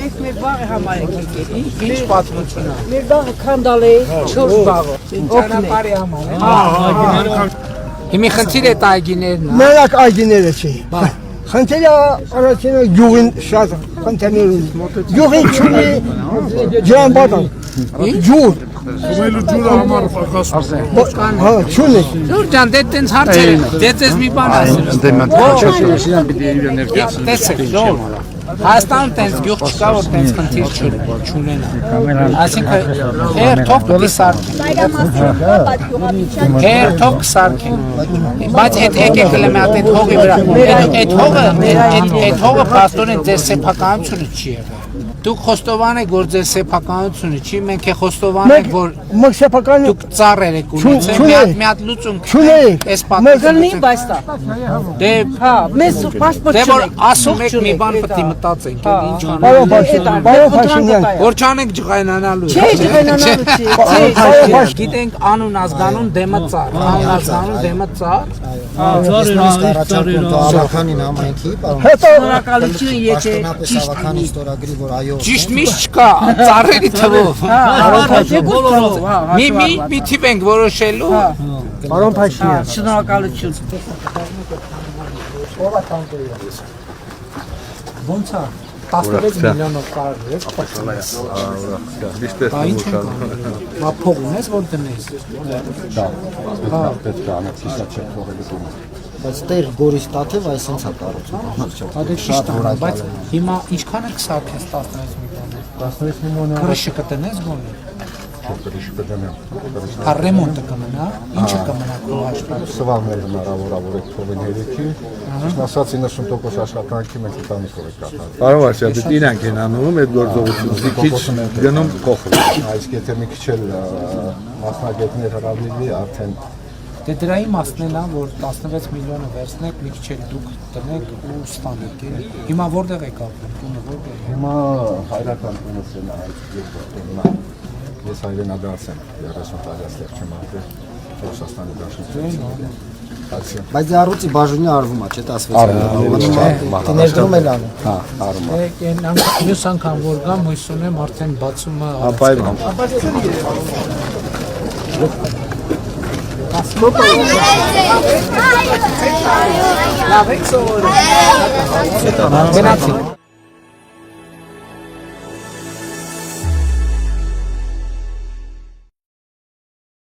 Մեկ մեր բաղը համարեք եկել, Ինչ պատմություն է։ մեր բաղը քանդալ է 4 բաղը, Ճանապարհի համար է։ Հիմի խնդիր է այգիներն։ Մենակ այգիները չի։ Խնդիրը առաջինը գյուղին շատ խնդիրներ ունի։ Գյուղին չունի ջրամբար։ Ջուր։ Ումելու ջուրը համար պակաս։ Հա, չունի։ Ջուր ջան, դե տենց հարցեր են։ Դե ես մի բան ասեմ։ Տեսեք, ժողով։ Հայաստանում տենց գյուղ չկա, որ տենց խնդիր չունենա։ Այսինքն հերթով կսարքեն։ Հերթով կսարքեն։ Բայց այդ եկեք լեմ այդ հողի վրա։ Այդ հողը փաստորեն ձեր սեփականությունը չի եղել։ Դուք խոստովան եք, որ ձեր սեփականությունը չի, մենք է խոստովան ենք, որ դուք ծառեր եք ունեցել, մի հատ լուծում չունենք, այս պատմությունը։ Բայց դա։ Դե հա, մեզ պասպորտ դե որ ասում եք մի բան պետք է մտածենք, ինչ անենք։ Պարոն Փաշինյան, Որ չանենք ջղայնանալու։ Չէ, ջղայնանալու չի։ Գիտենք անուն ազգանուն դեմը ծառ, անուն ազգանուն դեմը ծառ։ Ավականին համայնքի, պարոն Շնորհակալություն եթե ավականին ստորագրի, որ այո Ճիշտ միշտ չկա, ծառերի թվով։ Մի թիվ ենք որոշելու։ պարոն Փաշինյան, շնորհակալություն։ Ոնց է 16 միլիոնով կարելի է փոխանցել։ Ինչ ենք անում։ Մա փող ունես որ դնես։ դա պետք է անեցիստա չէ թողելու։ Բայց տեր Գորիս Տաթև այսպես է կառուցում։ Դա ճիշտ է, բայց հիմա ինչքան է կսարքես 16 միլիոնը։ 16 միլիոնը Քրշը կտնես գոնե։ քրիշ կդնեմ։ Հա ռեմոնտը կմնա, ինչը կմնա քո աշխատանքը։ Սվաղներ հնարավոր է թողին երեքի։ Ասած 90% աշխատանքի մենք ընտանիքով ենք կատարում։ Պարոն Վարդյան, դե իրանք են անում այդ գործողությունը, քիչ գնում փոխվում։ Այս եթե մի քիչ էլ մասնագետներ հրավիրվի, արդեն Դե դրա իմաստն է, որ 16 միլիոնը վերցնեք, մի քիչ էլ դուք տնեք ու ստանեք։ Հիմա որտեղ եք ապրում, տունը որտեղ է։ հիմա հայրական տունս են այդ երկրորդ ես հայրենադարձ եմ 30 տարի չեմ ապրել Ռուսաստանի դաշնությունում։ Բայց առուծի բաժունի արվում է, չէ՞ 16 ներդրում էլ անում։ Հա, արվում է։ Մյուս անգամ որ գամ, հույս ունեմ արդեն բացում է։ Ապայում։ Լավ եք սովորել։ Գնացինք։